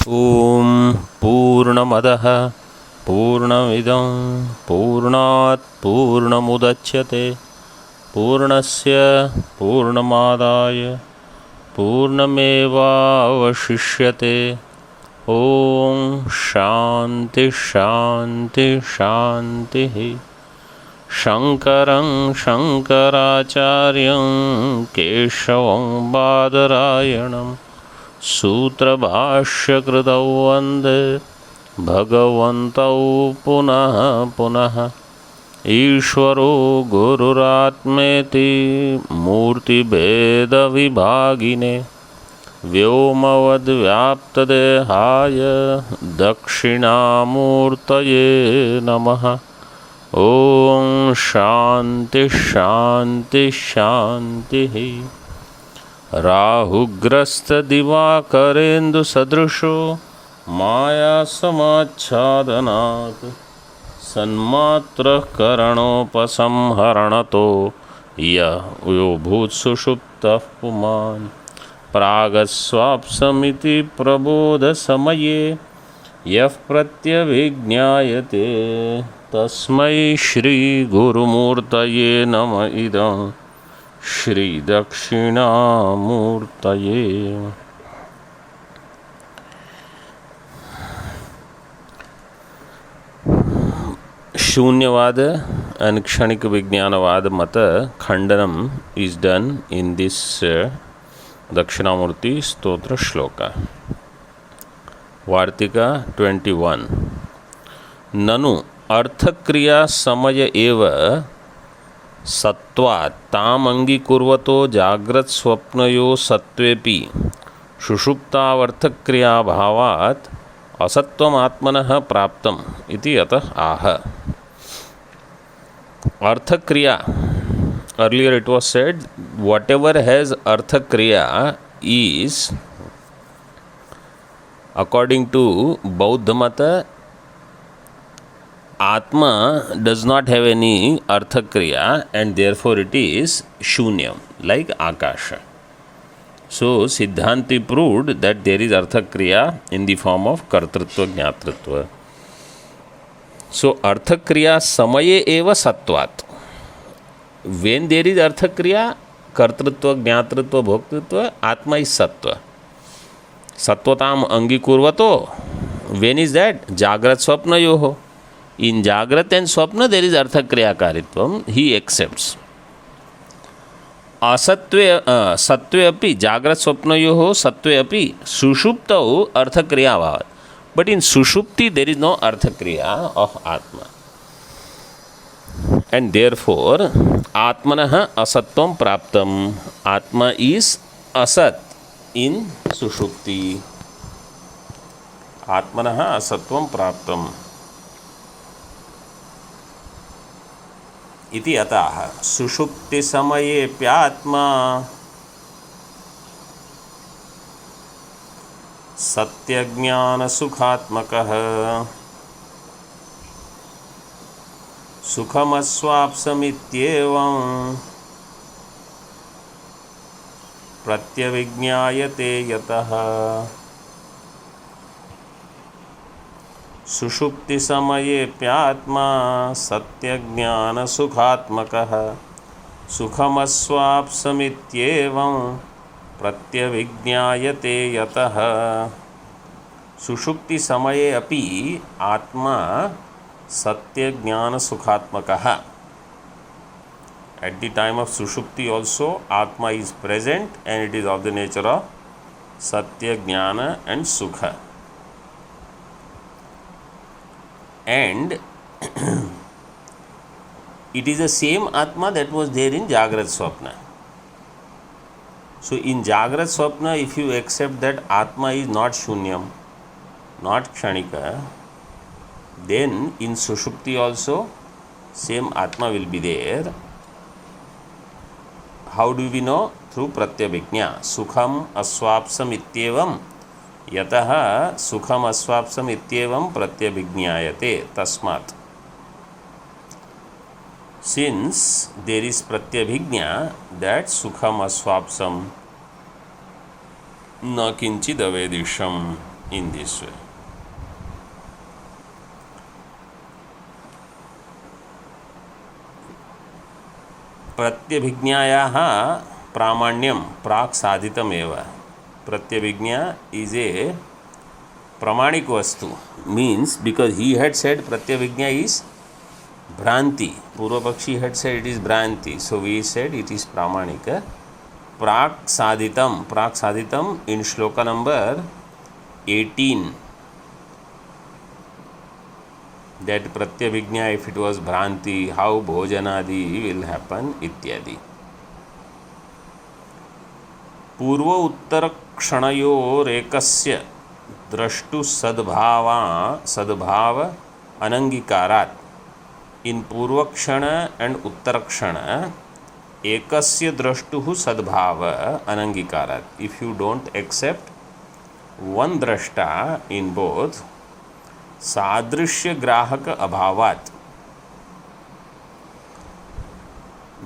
ॐ पूर्णमदः पूर्णमिदं पूर्णात् पूर्णमुदच्यते पूर्णस्य पूर्णमादाय पूर्णमेवावशिष्यते। ॐ शान्ति शान्ति शान्तिः। शङ्करं शङ्कराचार्यं केशवं बादरायणं सूत्रभाष्यकृतौ वन्दे भगवन्तौ पुनः पुनः। ईश्वरो गुरुरात्मेति मूर्तिभेदविभागिने व्योमवद्व्याप्तदेहाय दक्षिणामूर्तये नमः। ॐ शान्ति शान्ति शान्तिः। राहुग्रस्तदिवाकरेन्दुसदृशो मायासमाच्छादनात् सन्मात्रः करणोपसंहरणतो यो भूत्सुषुप्तः पुमान् प्रागस्वाप्समिति प्रबोधसमये यः प्रत्यभिज्ञायते तस्मै श्रीगुरुमूर्तये नम इदं श्रीदक्षिणामूर्तये। शून्यवाद and क्षणिक विज्ञानवाद मत खंडनम is done in this Dakshinamurti स्तोत्र श्लोक। वार्तिका 21। ननु अर्थक्रिया समय एव सत्वात् ताम अंगीकुर्वतो जाग्रत् स्वप्नयो सत्वेपि सुषुप्तावर्थक्रिया भावात् असत्वम् आत्मनः प्राप्तम् इति अतः आह। अर्थक्रिया, earlier it was said whatever has अर्थक्रिया is according to Bauddha mata Atma does not have any Arthakriya and therefore it is Shunyam, like Akasha. So Siddhanti proved that there is Arthakriya in the form of Kartritva Jnatritva. So Arthakriya Samaye eva Sattvat. When there is Arthakriya, Kartritva Jnatritva Bhoktritva, Atma is Sattva. Sattvatam Angikurvato. When is that? Jagrat Swapna Yoho. In Jagrat and Swapna there is Arthakriya Karitvam, he accepts. Asatve Satve api Jagrat Swapnayoho Satve api Sushuptau Arthakriya bhavat. But in Sushupti there is no Arthakriya of Atma. And therefore Atmanaha Asatvam Praptam. Atma is Asat in Sushupti. Atmanaha Asatvam Praptam. इति अतः सुषुप्ति समये प्यात्मा सत्यज्ञान सुखात्मकः सुखमस्वाप्समित्येवं प्रत्यभिज्ञायते यतः। सुषुप्ति समये प्यात्मा सत्यज्ञान सुखात्मकः सुखमस्वाप्समित्येवं प्रत्यभिज्ञायते यतः। सुषुप्ति समये अपि आत्मा सत्यज्ञान सुखात्मकः. At the time of Sushupti also Atma is present and it is of the nature of Satya, Jnana and Sukha. And it is the same Atma that was there in Jagrat Swapna. So in Jagrat Swapna, if you accept that Atma is not Shunyam, not Kshanika, then in Sushupti also same Atma will be there. How do we know? Through Pratyabhijna. Sukham aswapsam ityevam यतः सुखम अस्वाप्सम इत्येवं प्रत्यभिज्ञायते तस्मात्. Since there is pratyabhijna that sukham aswapsam na kinchid avedisham, in this way. प्रत्यभिज्ञायाः प्रामाण्यं प्राक् साधितमेव. प्रत्यभिज्ञा is a pramanik vastu, means because he had said pratyavijna is Bhranti. Purvapakshi had said it is Bhranti. So we said it is Pramanika. Prak Sadhitam in shloka number 18. That Pratyavijna, if it was Bhranti, how Bhojanadi will happen, ityadi. पूर्व उत्तर क्षणयोरेकस्य द्रष्टु सद्भाव अनंगीकारात्. In Purvakshana and Uttarakshana, ekasya drashtuhu sadbhava anangikarat. If you don't accept one drashta in both, sadrishya grahaka abhavat.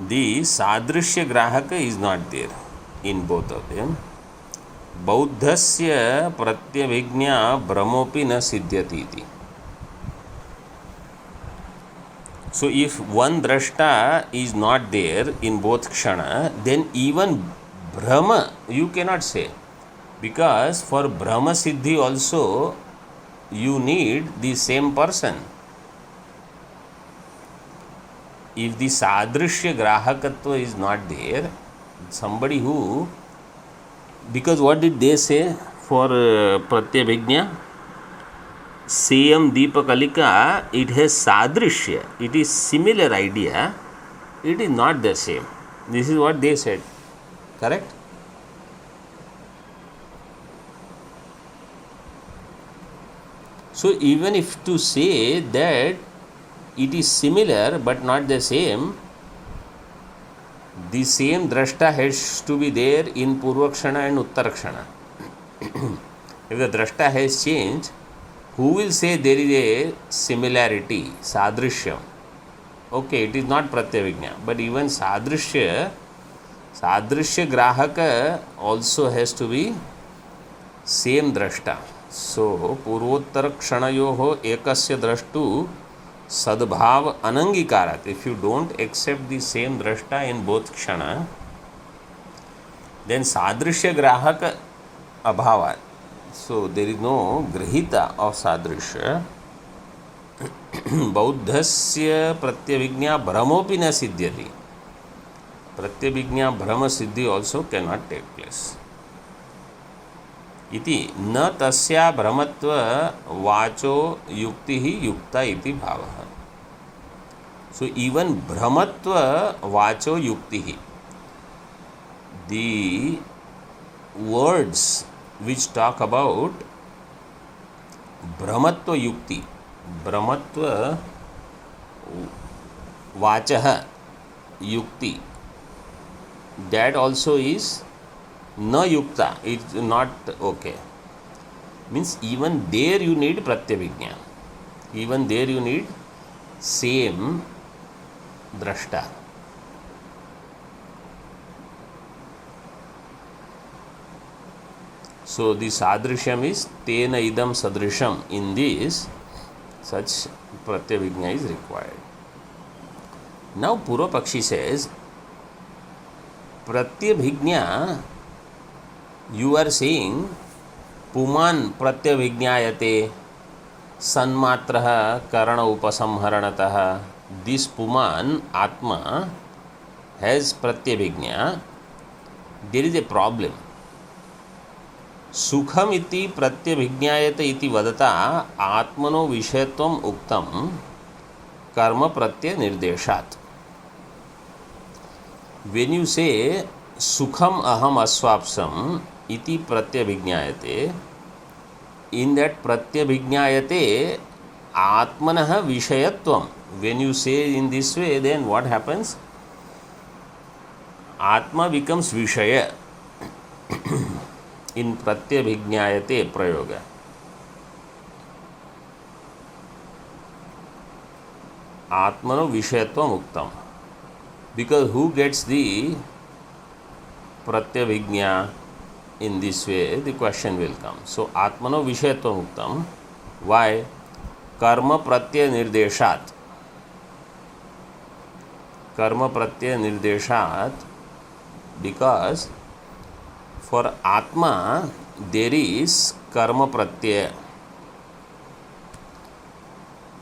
The sadrishya grahaka is not there in both of them. Bauddhasya pratyavijna brahmopi na siddhyati iti. So if one drashta is not there in both kshana, then even Brahma you cannot say, because for Brahma siddhi also you need the same person. If the sadrishya grahakatva is not there, somebody who, because what did they say for pratyabhijna? Seyam Deepakalika, it has sadrishya, it is similar idea, it is not the same. This is what they said, correct? So even if to say that it is similar but not the same drashta has to be there in Purvakshana and Uttarakshana. If the drashta has changed, who will say there is a similarity, sadrishyam? Okay, it is not pratyavijna, but even sadrishya grahaka also has to be same drashta. So Purvottara kshanayoho ekasya drashtu sadbhav anangikarat. If you don't accept the same drashta in both kshana, then sadrishya grahaka abhavat. So there is no grahita of sadrishya. Bauddhasya pratyavijna brahmopi na siddhyati. Pratyavijna brahma siddhi also cannot take place. इति न तस्या भ्रमत्व वाचो युक्ति ही युक्ता इति भावः. So even भ्रमत्व वाचो युक्ति ही, the words which talk about भ्रमत्व युक्ति, भ्रमत्व वाचः युक्ति, that also is na yukta, it's not okay. Means even there you need pratyavijna, even there you need same drashta. So the sadrishyam is tena idam sadrisham. In this, such pratyavijna is required. Now Purvapakshi says, pratyavijna, you are saying puman pratyavijnayate sanmatraha karana upasamharanatah. This puman atma has pratyavijna. There is a problem. सुखम इति प्रत्यभिज्ञायते इति वदता आत्मनो विषयत्वम उक्तम कर्म प्रत्यय निर्देशात्. When you say sukham aham aswapsam iti pratyabhignayate, in that pratyabhignayate atmanah vishayatvam. When you say in this way, then what happens? Atma becomes vishaya in pratyabhignayate prayoga. Atmano vishayatvam uktam. Because who gets the pratyavijna? in this way, the question will come. So, Atmano Vishayatvam Uktam. Why? Karma Pratyaya Nirdeshat. Karma Pratyaya Nirdeshat, because for Atma there is Karma Pratyaya.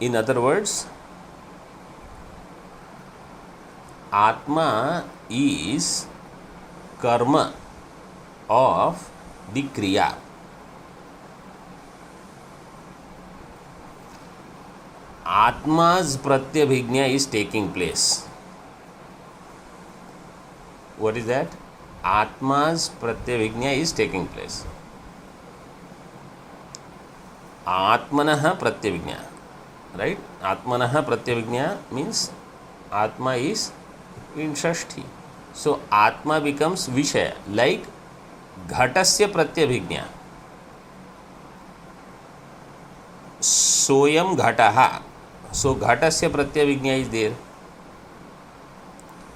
In other words, Atma is karma of the Kriya. Atma's Pratyabhijna is taking place. What is that? Atma's Pratyabhijna is taking place. Atmanaha Pratyabhijna. Right? Atmanaha Pratyabhijna means Atma is in Shashti. So Atma becomes Vishaya, like Ghatasya Pratyabhijna. Soyam Ghataha. So Ghatasya Pratyabhijna is there.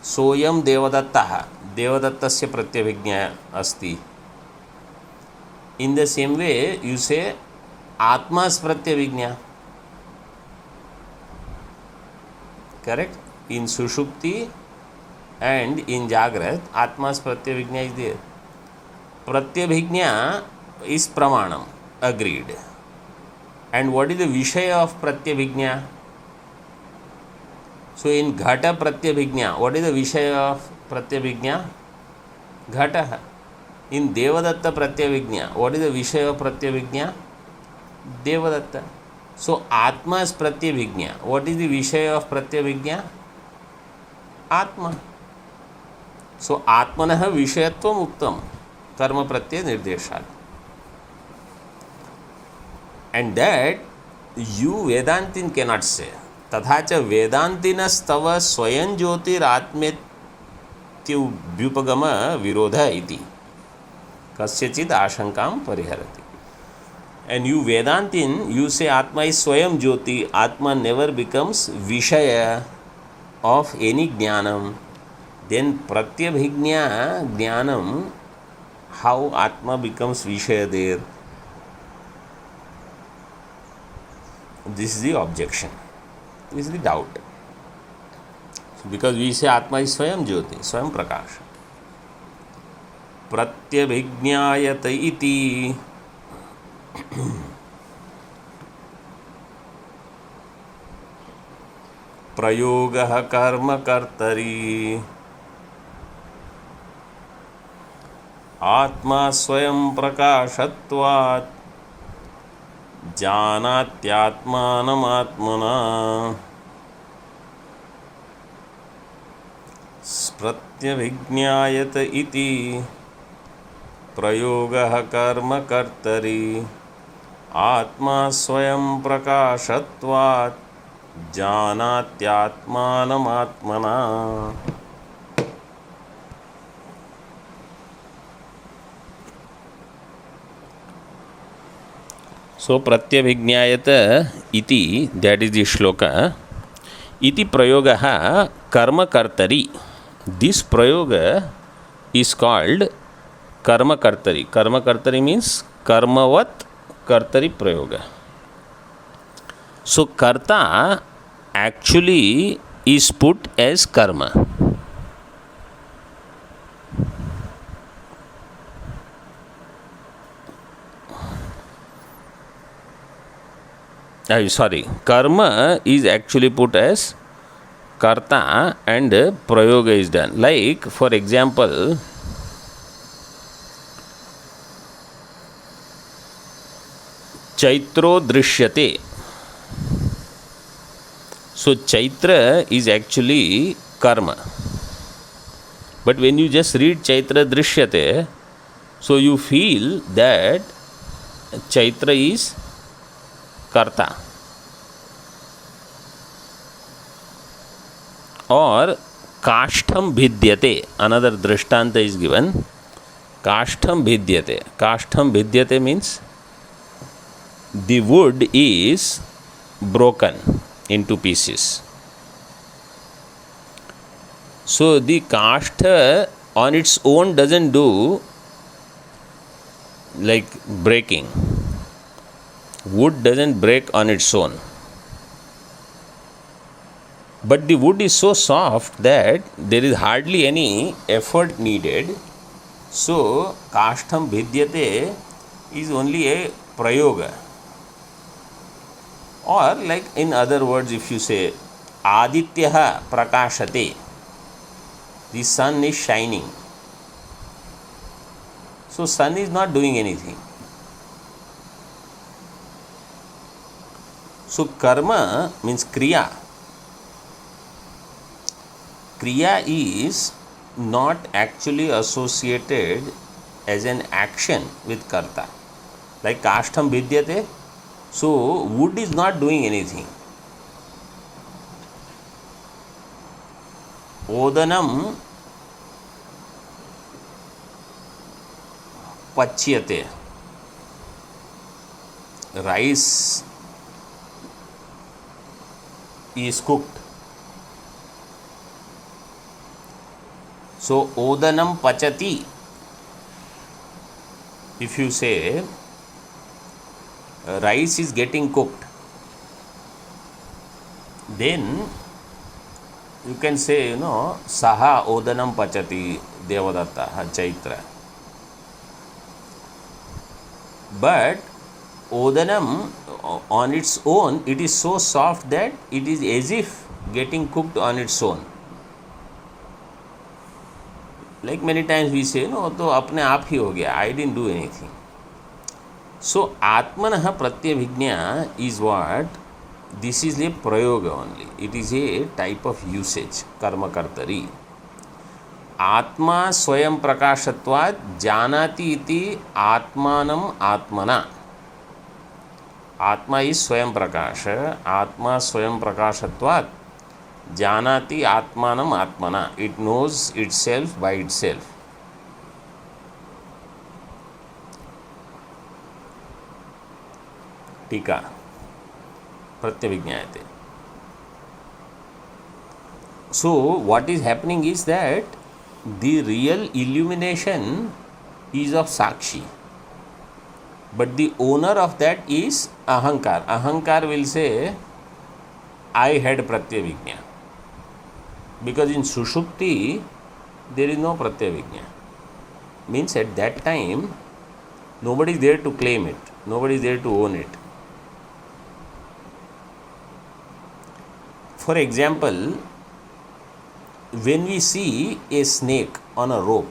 Soyam Devadattaha. Devadattasya Pratyabhijna asti. In the same way, you say Atma's Pratyabhijna. Correct? In Sushupti and in Jagrat, Atma's Pratyabhijna is there. Pratyabhijna is Pramanam, agreed. And what is the Vishaya of Pratyabhijna? So in Ghata Pratyabhijna, what is the Vishaya of Pratyabhijna? Ghataha. In Devadatta Pratyabhijna, what is the Vishaya of Pratyabhijna? Devadatta. So Atma's Pratyabhijna, what is the Vishaya of Pratyabhijna? Atma. So Atmanaha Vishayatvam Uktam. Karma Pratyaya Nirdeshat. And that you Vedantin cannot say. Tathacha Vedantinastava Swayam Jyotir Atmetyubhyupagama Virodha iti. Kasyachid Ashankam Pariharati. And you Vedantin, you say Atma is Swayam Jyoti. Atma never becomes Vishaya of any Jnanam. Then Pratyabhijna Jnanam, how Atma becomes Vishaya there? This is the objection. This is the doubt. So because we say Atma is Swayam Jyoti, Swayam Prakash. Pratyabhijnayata iti. Prayogah karma kartari. Atma Swayam Prakashatvat. Janatyatmanam atmana. Pratyabhijnayata iti. Prayogah karma kartari. Atma Swayam Prakashatvat. Janatyatmanam atmana. So Pratyabhijnayata iti, that is the shloka. Iti prayogaha karma kartari. This prayoga is called karma kartari. Karma kartari means karmavat kartari prayoga. So karta actually is put as karma. Karma is actually put as karta and prayoga is done. Like, for example, Chaitro Drishyate. So Chaitra is actually karma. But when you just read Chaitra Drishyate, so you feel that Chaitra is karta. Or Kashtham Bhidyate, another drishtanta is given. Kashtham Bhidyate. Kashtham Bhidyate means the wood is broken into pieces. So the kashtha on its own doesn't do like breaking. Wood doesn't break on its own. But the wood is so soft that there is hardly any effort needed. So, kashtham bhidyate is only a prayoga. Or, like in other words, if you say Adityaha prakashate, the sun is shining. So, sun is not doing anything. So, karma means kriya. Kriya is not actually associated as an action with karta. Like kashtham vidyate, so wood is not doing anything. Odanam pachyate, rice is cooked. So, odanam pachati, if you say rice is getting cooked, then you can say, saha odanam pachati Devadatta Chaitra. But odanam on its own, it is so soft that it is as if getting cooked on its own. Like many times we say, no, तो अपने आप ही हो गया, I didn't do anything. So, Atmanah Pratyabhijna is what? This is a prayoga only. It is a type of usage, karma kartari. Atma swayam prakashatvat janati iti atmanam atmana. Atma is swayam prakasha. Atma swayam prakashatvat janati atmanam atmana. It knows itself by itself. Tika Pratyabhijnayate. So, what is happening is that the real illumination is of Sakshi. But the owner of that is Ahankar. Ahankar will say, I had Pratyabhijna. Because in Sushupti, there is no Pratyabhijna. Means at that time, nobody is there to claim it. Nobody is there to own it. For example, when we see a snake on a rope,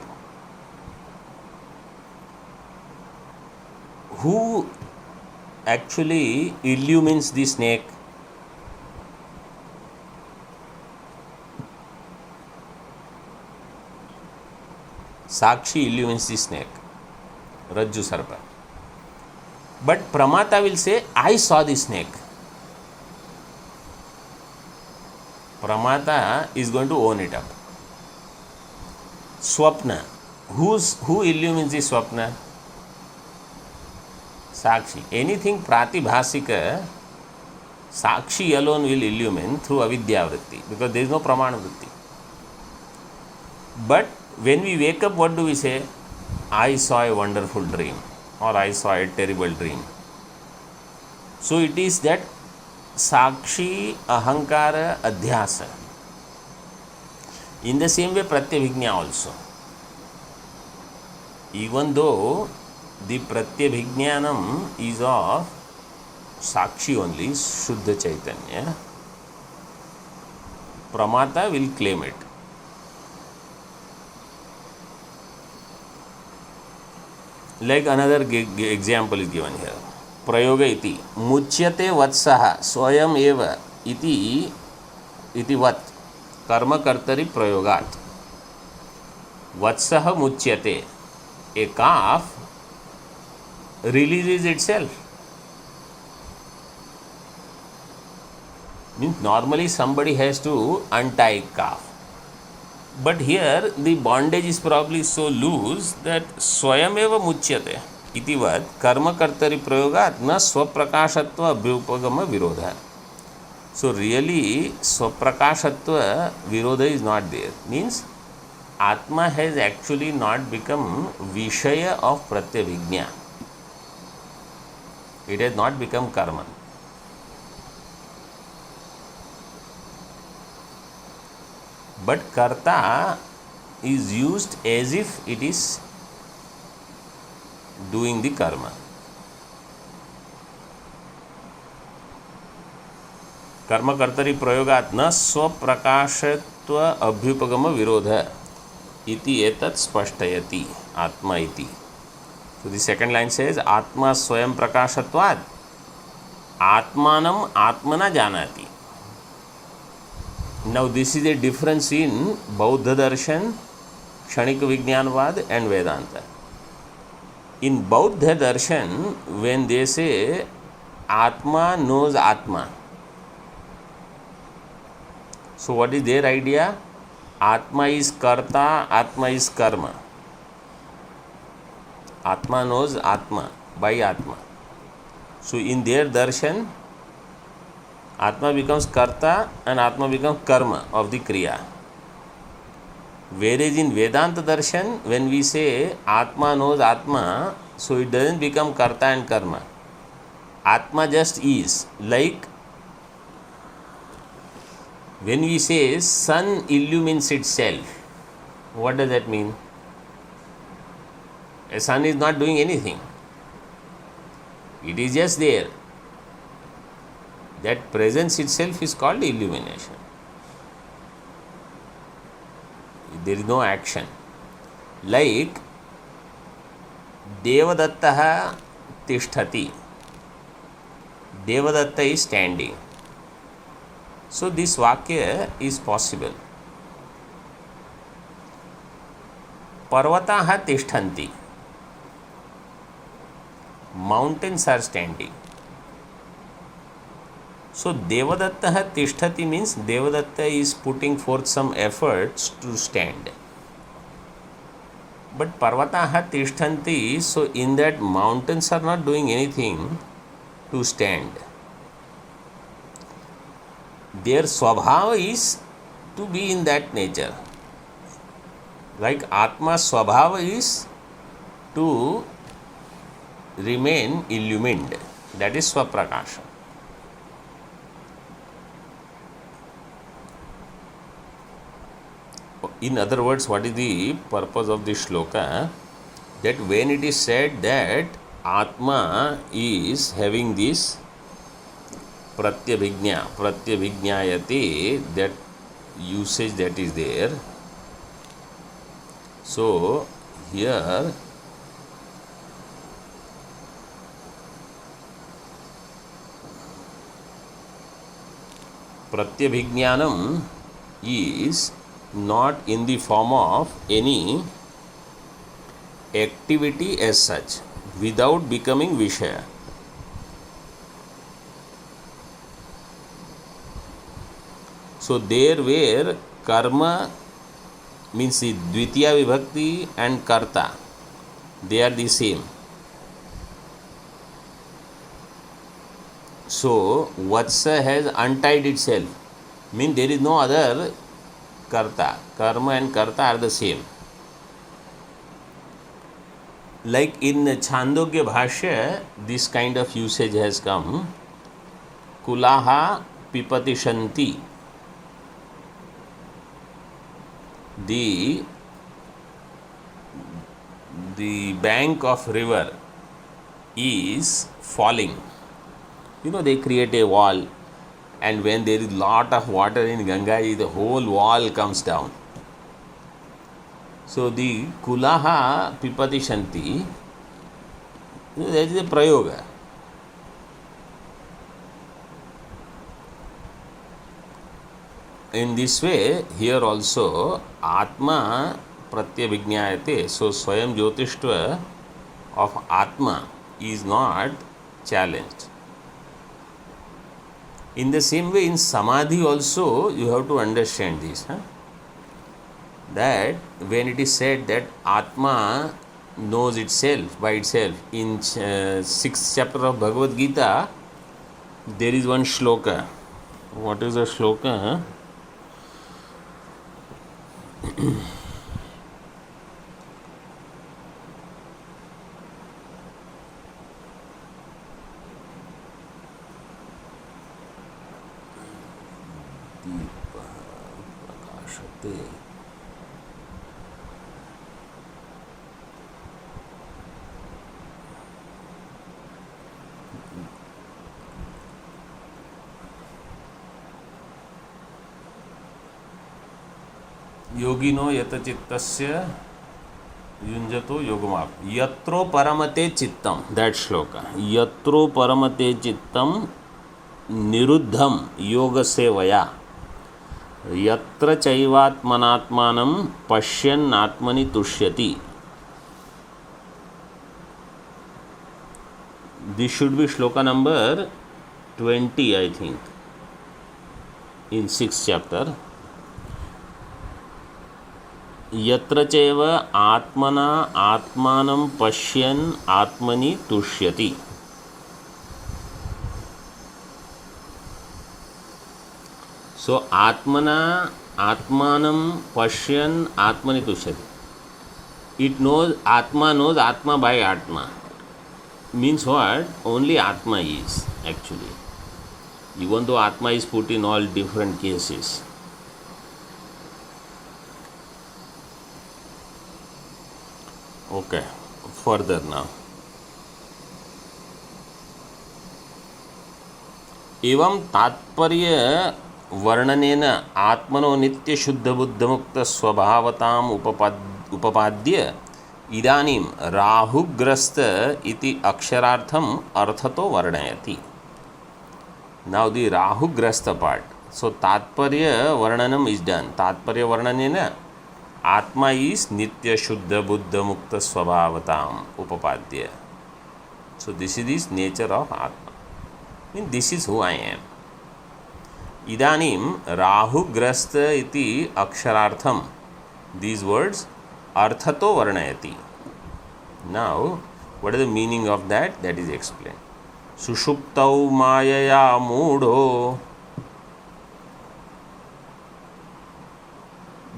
who actually illumines the snake? Sakshi illumines the snake, Rajju Sarpa. But Pramata will say, I saw the snake. Pramata is going to own it up. Swapna. Who illumines the Swapna? Sakshi. Anything Pratibhasika, Sakshi alone will illumine through Avidya Vritti, because there is no Pramana Vritti. But when we wake up, what do we say? I saw a wonderful dream, or I saw a terrible dream. So it is that Sakshi, Ahankara, Adhyasa. In the same way, Pratyabhijna also. Even though the Pratyabhijnanam is of Sakshi only, Shuddha Chaitanya, Pramata will claim it. Like another example is given here. Prayoga iti muchyate vatsaha swayam eva iti vat karma kartari prayogat. Vatsaha muchyate. A calf releases itself. Means normally somebody has to untie calf. But here the bondage is probably so loose that swayam eva muchyate. Itivat karma kartari prayogat na swaprakashatva abhyupagama virodha. So really swaprakashatva virodha is not there. Means Atma has actually not become Vishaya of Pratyabhijna. It has not become karma. But karta is used as if it is doing the karma. कर्म कर्तरि प्रयोगात् न स्वप्रकाशत्व अभ्युपगम विरोध इति एतत् स्पष्टयति आत्मा इति. So the second line says आत्मा स्वयं प्रकाशत्वात् आत्मानं आत्मना जानाति. Now this is a difference in Bauddha darshan, Kshanik Vijnanvad and Vedanta. In Bauddha darshan, when they say Atma knows Atma, so what is their idea? Atma is karta, Atma is karma. Atma knows Atma by Atma. So in their darshan, Atma becomes karta and Atma becomes karma of the kriya. Whereas in Vedanta darshan, when we say Atma knows Atma, so it doesn't become karta and karma. Atma just is. Like when we say sun illumines itself, what does that mean? A sun is not doing anything. It is just there. That presence itself is called illumination. There is no action. Like Devadattaha Tishtati. Devadatta is standing. So this Vakya is possible. Parvataha Tishthanti. Mountains are standing. So Devadattaha Tishtati means Devadatta is putting forth some efforts to stand. But Parvataha Tishthanti, so in that mountains are not doing anything to stand. Their swabhava is to be in that nature. Like Atma's swabhava is to remain illumined. That is Swaprakasha. In other words, what is the purpose of this shloka? That when it is said that Atma is having this pratyabhijnayate, that usage that is there. So here pratyabhijnanam is not in the form of any activity as such, without becoming Vishaya. So there where karma means the Dvitiya Vibhakti and Karta, they are the same. So Vatsa has untied itself, means there is no other Karta. Karma and Karta are the same. Like in Chandogya Bhashya, this kind of usage has come. Kulaha pipati shanti. The bank of river is falling. You know, they create a wall, and when there is lot of water in Ganga, the whole wall comes down. So the Kulaha Pipati Shanti, that is a prayoga. In this way, here also Atma Pratyabhijnayate, so Swayam Jyotishtva of Atma is not challenged. In the same way, in Samadhi also, you have to understand this. That when it is said that Atma knows itself by itself, in 6th chapter of Bhagavad Gita, there is one shloka. What is the shloka? दीपः प्रकाशते। योगिनो यतचित्तस्य युञ्जतो योगमाप यत्रो परमते चित्तम, that श्लोक, यत्रो परमते चित्तम निरुद्धम योग सेवया यत्र चैवात्मनात्मानं पश्यन् आत्मनि तुष्यति. This should be shloka number 20, I think, in 6th chapter. यत्र चैव आत्मना आत्मानं पश्यन् आत्मनि तुष्यति. So आत्मना आत्मानं पश्यन् आत्मनि तुष्यति. It knows, Atma knows Atma by Atma. Means what? Only Atma is actually. Even though Atma is put in all different cases. Okay, further now. एवं तात्पर्य वर्णनेन आत्मनो नित्य शुद्ध बुद्ध मुक्त स्वभावताम उपपाद्य इदानीं राहुग्रस्त इति अक्षरार्थम अर्थतो वर्णयति. Now the राहुग्रस्त part. So तात्पर्य वर्णनम is done. तात्पर्य वर्णनेन आत्मा is नित्य शुद्ध बुद्ध मुक्त स्वभावताम उपपाद्य. So this is the nature of Atma. I mean, this is who I am. इदानीं राहुग्रस्त इति अक्षरार्थम, these words अर्थतो वर्णयति. Now what is the meaning of that? That is explained. सुषुप्तौ मायया मूढ़ो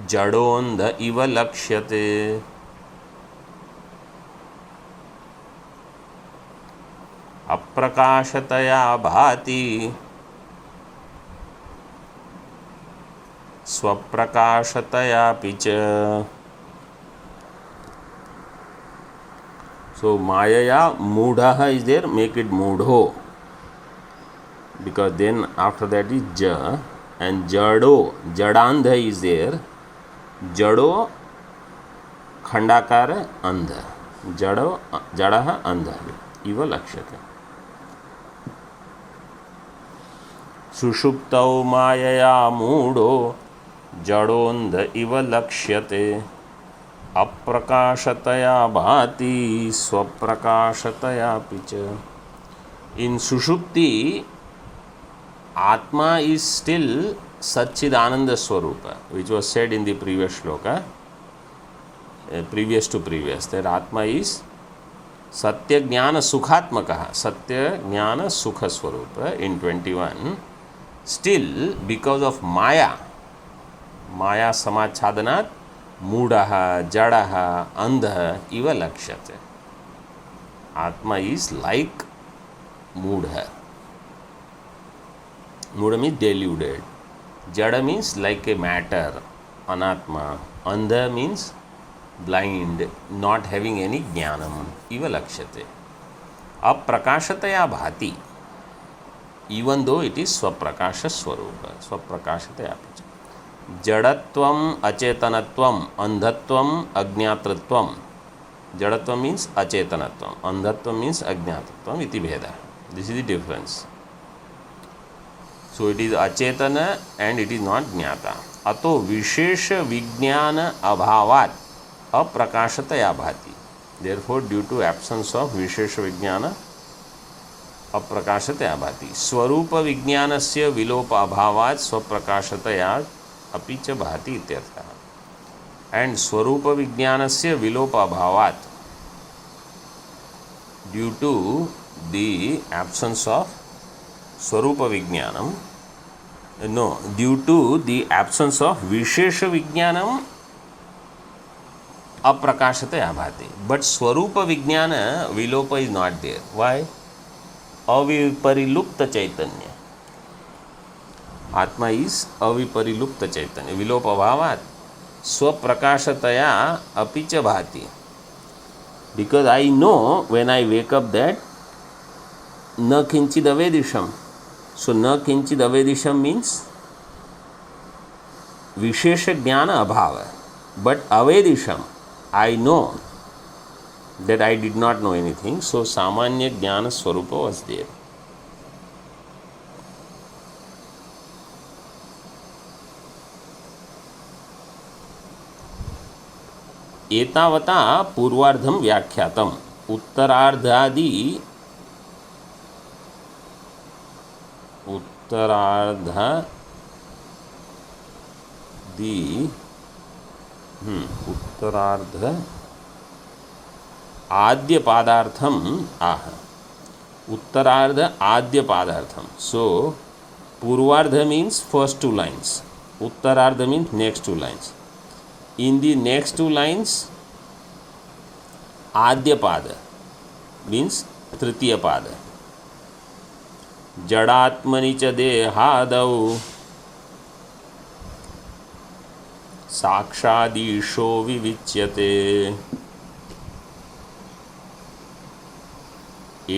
जडोन्ध इव लक्ष्यते. अप्रकाशतया भाति स्वप्रकाशतयापि च. So mayaya mudha is there, make it mudho, because then after that is ja, and jado, jadandha is there, jado khandakara andha, jado jadaha andha iva lakshyate. सुषुप्तौ मायया मूढ़ो जडोन्ध इव लक्ष्यते. अप्रकाशतया भाति स्वप्रकाशतयापि च. In Sushupti, Atma is still Satchidananda Swarupa, which was said in the previous shloka, previous to previous, that Atma is Satya Jnana Sukhatmakaha, Satya Jnana Sukha Swarupa in 21. Still, because of Maya, Maya Samachhadanat, Mudaha, Jadaha, Andha, Iva Lakshate. Atma is like Mudha. Mudha means deluded. Jada means like a matter, Anatma. Andha means blind, not having any jnanam. Iva Lakshate. Aprakashataya bhati. Even though it is Swaprakasha Swarupa. Swaprakashataya apicha. Jadatvam acetanatvam andhatvam ajnatratvam. Jadatvam means acetanatvam, andhatvam means ajnatratvam iti bheda. This is the difference. So it is acetana and it is not jnata. Ato vishesha vijnana abhavat aprakashataya bhati. Therefore, due to absence of vishesha vijnana, aprakashataya bhati. Swarupa vijnanasya vilopa abhavat swaprakashataya अपि च भाति इत्यर्थः. And Swarupa Vijnanasya Vilopa Bhavat, due to the absence of Swarupa Vijnanam, no, due to the absence of Vishesha Vijnanam, Aprakashataya bhati. But Swarupa Vijnana Vilopa is not there. Why? Aviparilupta Chaitanya. आत्मा is अविपरिलुप्त चैतन्य, विलोप अभावात् स्वप्रकाशतया अपि च भाति. Because I know when I wake up that na kinchid avedisham. So na kinchid avedisham means vishesha jnana abhava. But avedisham, I know that I did not know anything. So samanya jnana swarupa was there. एतावता पूर्वार्धम व्याख्यातम. उत्तरार्धादि उत्तरार्ध आद्य पादार्थम आह. उत्तरार्ध आद्य पादार्थम. सो पूर्वार्ध means first two lines, उत्तरार्ध means next two lines. In the next two lines, Adya Pada means Tritiya Pada. Jadatmani cha dehadau sakshadisho vivichyate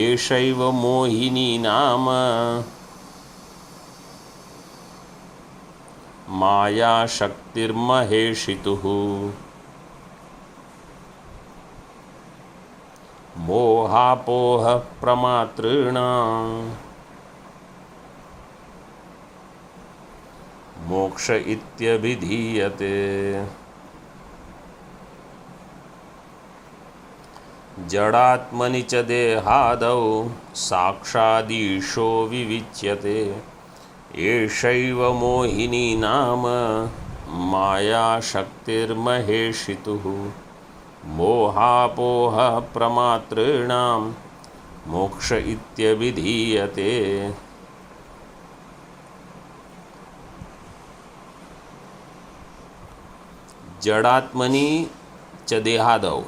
eshaiva mohini nama माया शक्तिर्महेशितुः मोहापोह प्रमातॄणां मोक्ष इत्यभिधीयते. जडात्मनि च देहादौ साक्षादीशो विविच्यते एषैव मोहिनी नाम माया शक्तिर्महेशितुः मोहापोह प्रमातॄणां मोक्ष इत्यभिधीयते. जडात्मनि च देहादौ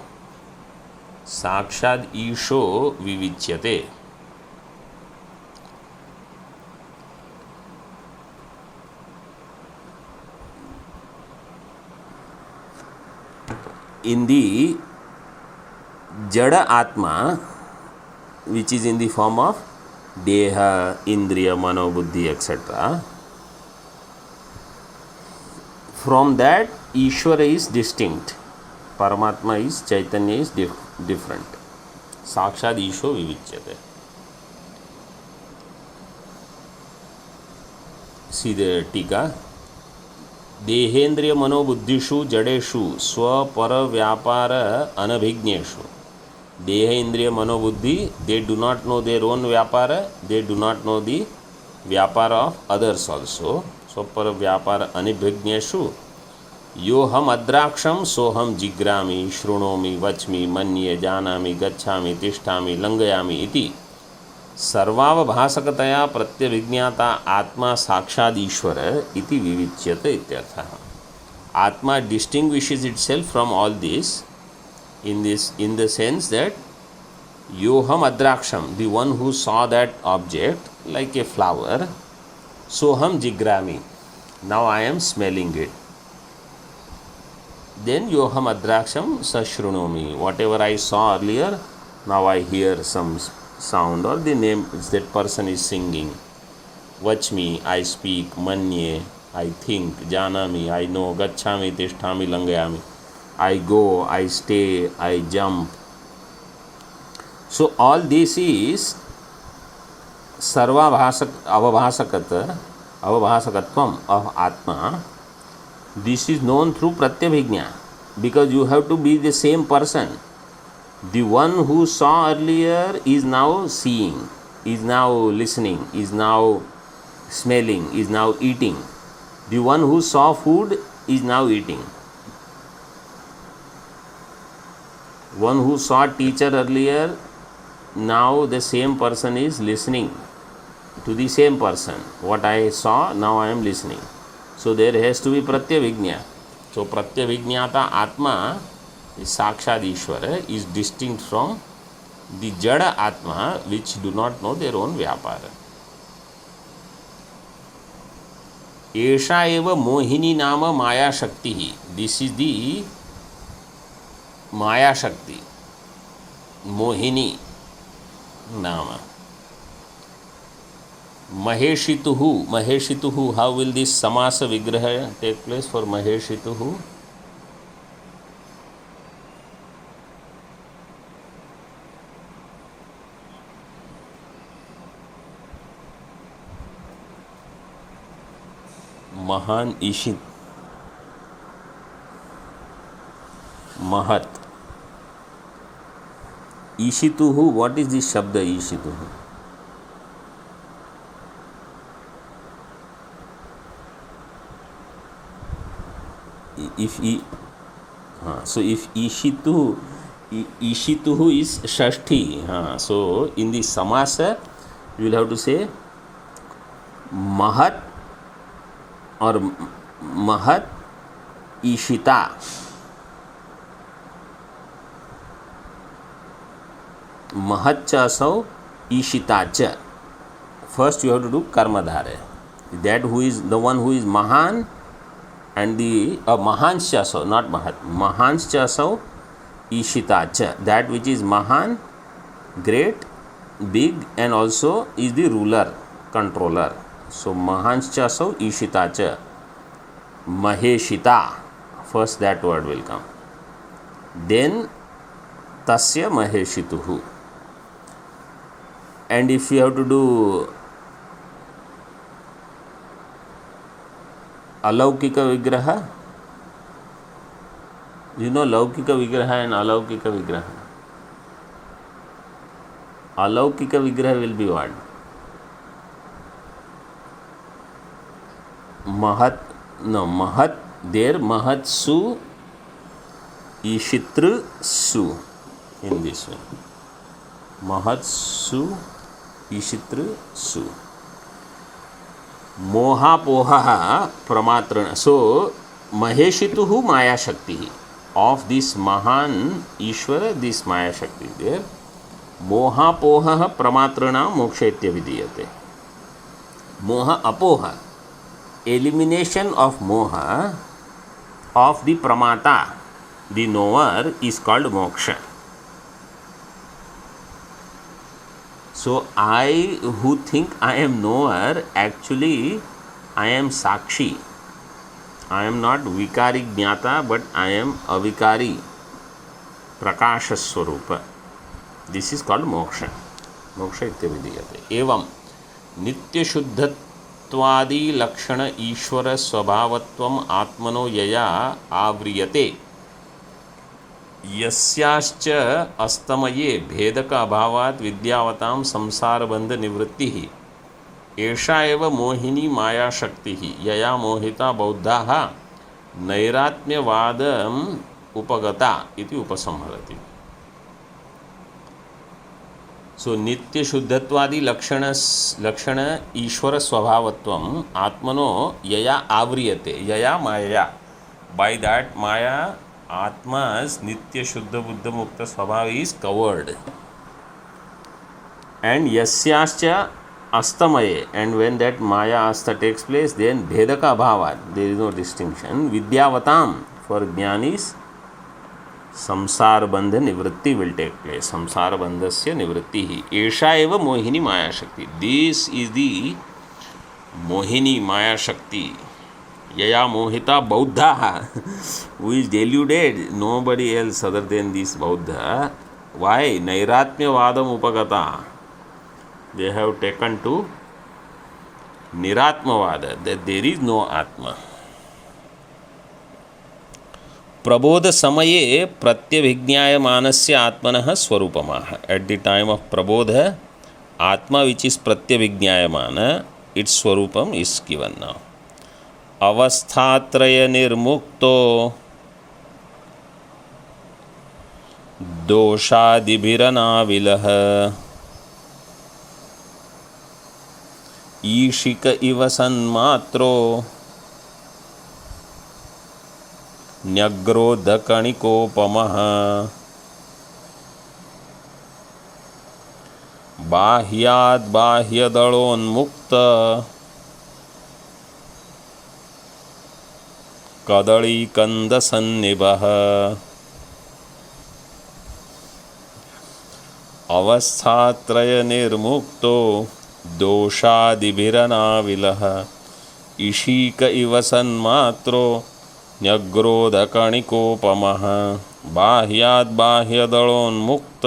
साक्षाद ईशो विविच्यते. In the Jada Atma, which is in the form of Deha, Indriya, Mano, Buddhi, etc., from that Ishvara is distinct. Paramatma is, Chaitanya is different. Sakshad Isho Vivichyate. See the Tika. देहेन्द्रिय मनोबुद्धिषु जड़ेषु स्वपर व्यापार अनभिज्ञेषु. देह इंद्रिय मनोबुद्धि, they do not know their own व्यापार, they do not know the व्यापार of others also. स्वपर व्यापार अनभिज्ञेषु यो हम अद्राक्षम सोहम जिग्रामि शृणोमि वच्मि मन्ये जानामि गच्छामि तिष्ठामि लंघयामि इति सर्वावभासकतया प्रत्यभिज्ञाता आत्मा साक्षाद ईश्वर इति विविच्यते इत्यर्थः. आत्मा distinguishes itself from all this in the sense that yoham adraksham, the one who saw that object like a flower, soham jigrami, now I am smelling it. Then yoham adraksham sashrunomi, whatever I saw earlier, now I hear some sound or the name that person is singing. Vachmi, I speak. Manye, I think. Janami, I know. Gacchami, tisthami, langayami, I go, I stay, I jump. So all this is sarva avabhasakatvam of Atma. This is known through pratyabhijna, because you have to be the same person. The one who saw earlier is now seeing, is now listening, is now smelling, is now eating. The one who saw food is now eating. One who saw teacher earlier, now the same person is listening to the same person. What I saw, now I am listening. So there has to be pratyavijna. So pratyavijnata Atma is Sakshad Ishvara, is distinct from the Jada Atma, which do not know their own Vyapara. एषा एव मोहिनी नाम मायाशक्ति. This is the मायाशक्ति, Mohini नाम. महेशितुः, महेशितुः, how will this समास विग्रह take place for महेशितुः? महान ईशित, महत. ईशितुः, what is this शब्द ईशितुः? if so if ishituh is shashti, so in the samasa you will have to say mahat or mahat ishita. Mahat cha asau ishita cha. First you have to do karmadhare, that who is the one who is mahan, and the mahanscha asau, not mahat, mahanscha asau ishitacha, that which is mahan, great, big, and also is the ruler, controller. So mahanscha asau ishitacha, maheshita, first that word will come, then tasya maheshituhu. And if you have to do अलौकिक विग्रह, you know लौकिक विग्रह and अलौकिक विग्रह. अलौकिक विग्रह will be what? महत, no, महत, there महत सु ईशित्र सु, in this way. महत सु ईशित्र सु. मोहापोह प्रमात्रण. सो महेशितु मायाशक्ति, ऑफ दिस महान ईश्वर, दिस मायाशक्ति देयर. मोहापोह प्रमात्रण मोक्ष इत्यभिधीयते. मोह अपोह, एलिमिनेशन ऑफ मोह ऑफ द प्रमाता, द नोअर, इज कॉल्ड मोक्ष. So I who think I am knower, actually I am Sakshi. I am not Vikari Jnata, but I am Avikari, Prakasha Swarupa. This is called moksha. Moksha ityavidiyate. Evam nitya shuddhattvadi lakshana ishvara swabhavatvam atmano yaya avriyate. यस्याश्च अस्तमये भेदक अभावात् विद्यावतां संसार बंध निवृत्तिः. एषा एव मोहिनी माया शक्तिः यया मोहिता बौद्धाः नैरात्म्यवादम् उपगता इति उपसंहरति. सो नित्य शुद्धत्वादि लक्षण ईश्वर स्वभावत्वम् आत्मनो यया आव्रियते, यया माया, by that maya Atma's nitya shuddha buddha mukta swabhav is covered. And yasyascha astamaye, and when that maya asta takes place, then bhedaka bhavat, there is no distinction. Vidyavatam, for jnanis, samsara bandha nivritti will take place. Samsara bandhasya nivrittihi. Esha eva mohini maya shakti. This is the mohini maya shakti. Yaya mohita Bauddha, who is deluded, nobody else other than this Bauddha. Why? Nairatmyavadam upagata. They have taken to Niratmavada, that there is no Atma. Prabodh समये प्रत्यभिज्ञायमानस्य आत्मनः स्वरूपमाह. At the time of Prabodh, Atma which is प्रत्यभिज्ञायमान, its swarupam is given now. अवस्थात्रय निर्मुक्तो दोषादिभिरनाविलः ईशिक इव सन्मात्रो न्यग्रोधकणिकोपमः बाह्याद् बाह्यदलोन्मुक्त कदलीकन्दसन्निभः अवस्थात्रयनिर्मुक्तो दोषादिभिरनाविलः ईशिक इव सन्मात्रो न्यग्रोधकणिकोपमः बाह्याद् बाह्यदलोन्मुक्त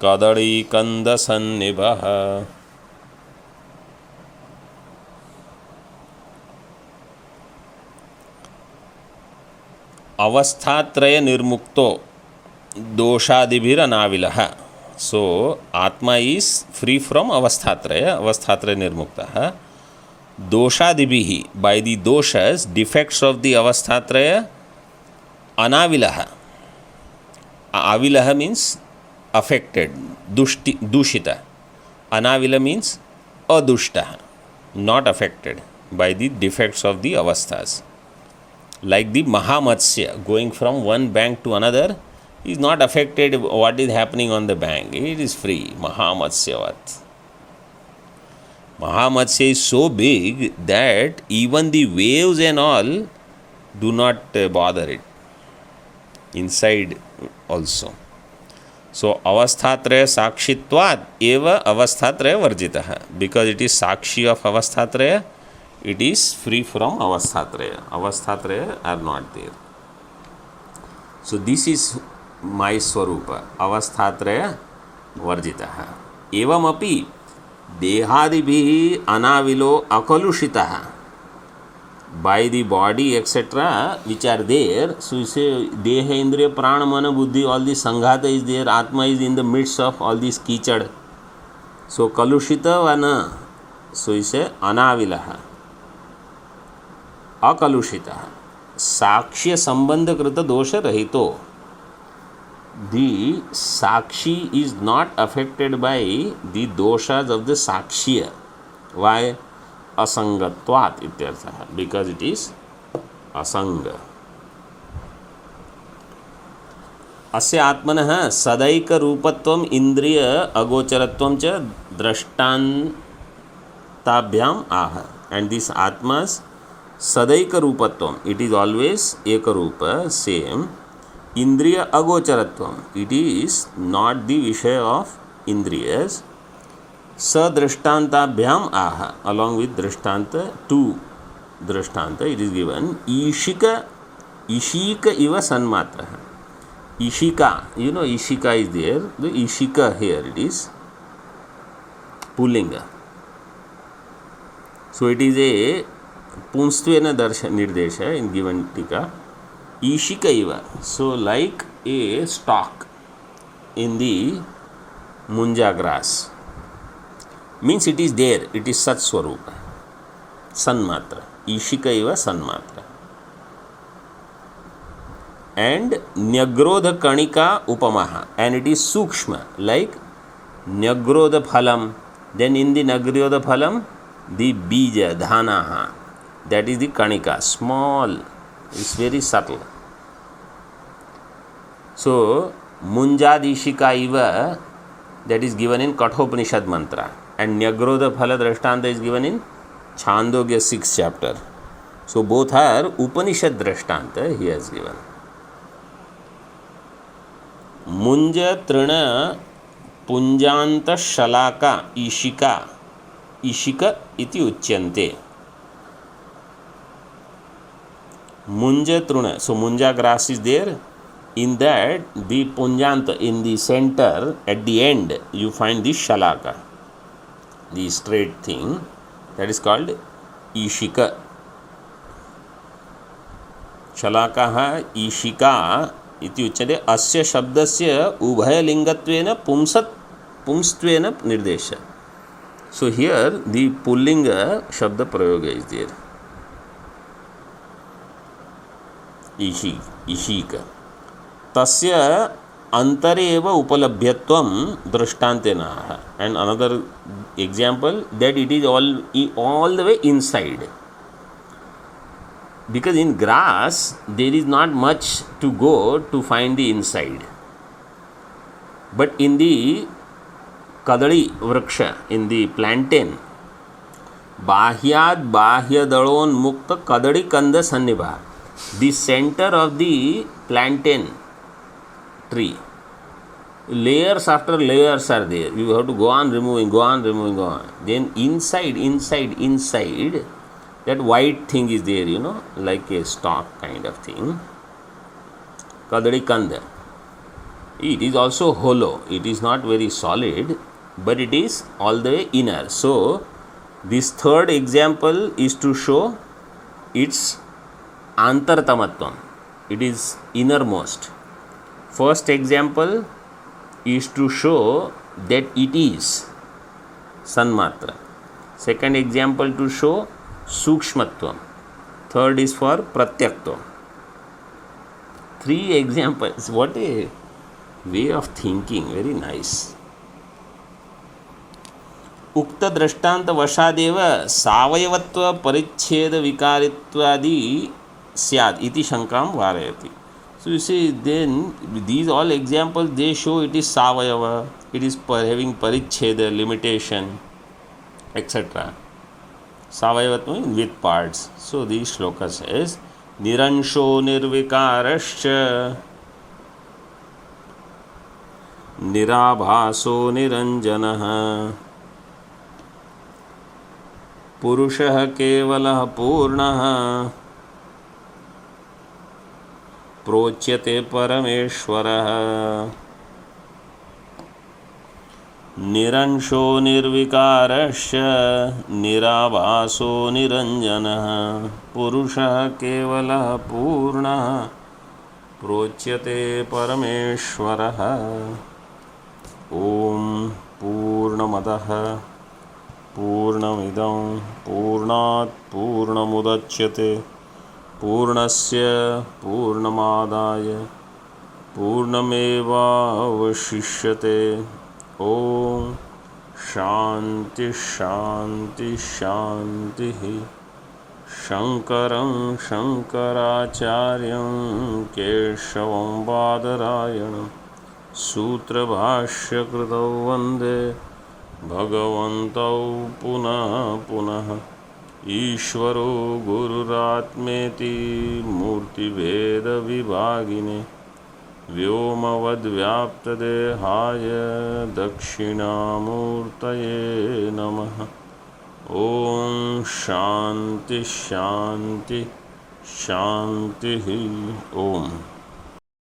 कदलीकन्दसन्निभः। अवस्थात्रय निर्मुक्तो दोषादिभिरनाविलः। So आत्मा is free from अवस्थात्रय, अवस्थात्रय निर्मुक्तः। दोषादिभिः, by the doshas, defects of the अवस्थात्रय, अनाविलः. Avilah means affected, dushita. Anavila means adushta, not affected by the defects of the avasthas. Like the Mahamatsya going from one bank to another is not affected what is happening on the bank. It is free. Mahamatsyavat. Mahamatsya is so big that even the waves and all do not bother it. Inside also. So avasthatraya sakshitvat eva avasthatraya varjitah. Because it is sakshi of avasthatraya, it is free from avasthatraya. Avasthatraya are not there. So this is my swarupa, avasthatraya varjitah. Evam api dehadibhi anavilo akalushitah. By the body etc. which are there. So you say deha indriya prana mana buddhi, all this sanghata is there. Atma is in the midst of all this kichad. So kalushita vana. So you say anavilaha akalushita sakshya sambandha krita dosha rahito. The sakshi is not affected by the doshas of the sakshya. Why? Asangatvat ityartha, because it is asanga. अस्य आत्मनः सदैक रूपत्वम इंद्रिय अगोचरत्वम च दृष्टान्ताभ्याम आह. And this atma's सदैक रूपत्वम, it is always एक रूप, same. इंद्रिय अगोचरत्वम, it is not the विषय of इंद्रियस. सदृष्टान्ताभ्याम ah, along with दृष्टान्त, two दृष्टान्त it is given. ईशिक इव सन्मात्रः. Ishika, you know Ishika is there. The Ishika here it is Pullinga. So it is a Punstvena Nirdesha in given Tika. Ishika iva. So like a stalk in the Munja grass. Means it is there. It is Sat Swarupa. Sanmatra. Ishika iva Sanmatra. And Nyagrodha Kanika Upamaha, and it is Sukshma, like Nyagrodha Phalam. Then in the Nyagrodha Phalam, the Bija, Dhanaha, that is the Kanika, small, it's very subtle. So, Munjadishika Iva, that is given in Kathopanishad mantra, and Nyagrodha Phala Drashtanta is given in Chandogya 6th chapter. So, both are Upanishad Drashtanta he has given. मुंज तृण पुंजांत शलाका ईशिका ईशिक इति उच्यन्ते. मुंज तृण, so munja grass is there. In that the punjanta, in the center at the end you find the shalaka, the straight thing, that is called ishika. shalaka ishika इति उच्यते. अस्य शब्दस्य उभयलिंगत्वेन पुंसत्वेन निर्देश. So here the pullinga shabda prayoga is there. Ishika तस्य अंतरे एव उपलभ्यत्वं दृष्टान्तेन. And another example that it is all the way inside. Because in grass there is not much to go to find the inside, but in the kadali vraksha, in the plantain, bahyad bahyadalon mukta kadali kanda sannibha. the center of the plantain tree. Layers after layers are there. You have to go on removing, go on removing, go on. Then inside, that white thing is there, like a stalk kind of thing. Kadadi kanda. It is also hollow. It is not very solid, but it is all the way inner. So, this third example is to show its antartamatvam. It is innermost. First example is to show that it is sanmatra. Second example to show sukshmatvam. Third is for pratyaktvam. 3 examples. What a way of thinking. Very nice. उक्त दृष्टांत वशादेव सावयवत्व परिच्छेद विकारित्वादि स्यात् इति शंकां वारयति. So you see, then these all examples, they show it is savayava, it is having paricheda, limitation, etc. Savayavatma means with parts. So these shloka says, Niransho nirvikarascha nirabhaso niranjanah पुरुषः केवलः पूर्णः प्रोच्यते परमेश्वरः. निरंशो निर्विकारश्च निराभासो निरंजनः पुरुषः केवलः पूर्णः प्रोच्यते परमेश्वरः. ओम पूर्णमदः पूर्णमिदं पूर्णात् पूर्णमुदच्यते पूर्णस्य पूर्णमादाय पूर्णमेवावशिष्यते. ओम शांति शांति शांति. शंकरं शंकराचार्यं केशवं बादरायणं सूत्रभाष्यकृतौ वन्दे भगवन्तौ पुनः पुनः. ईश्वरो गुरुरात्मेति मूर्तिभेदविभागिने व्योमवद्व्याप्तदेहाय दक्षिणामूर्तये नमः. ओम शांति शांति शांति. ओम.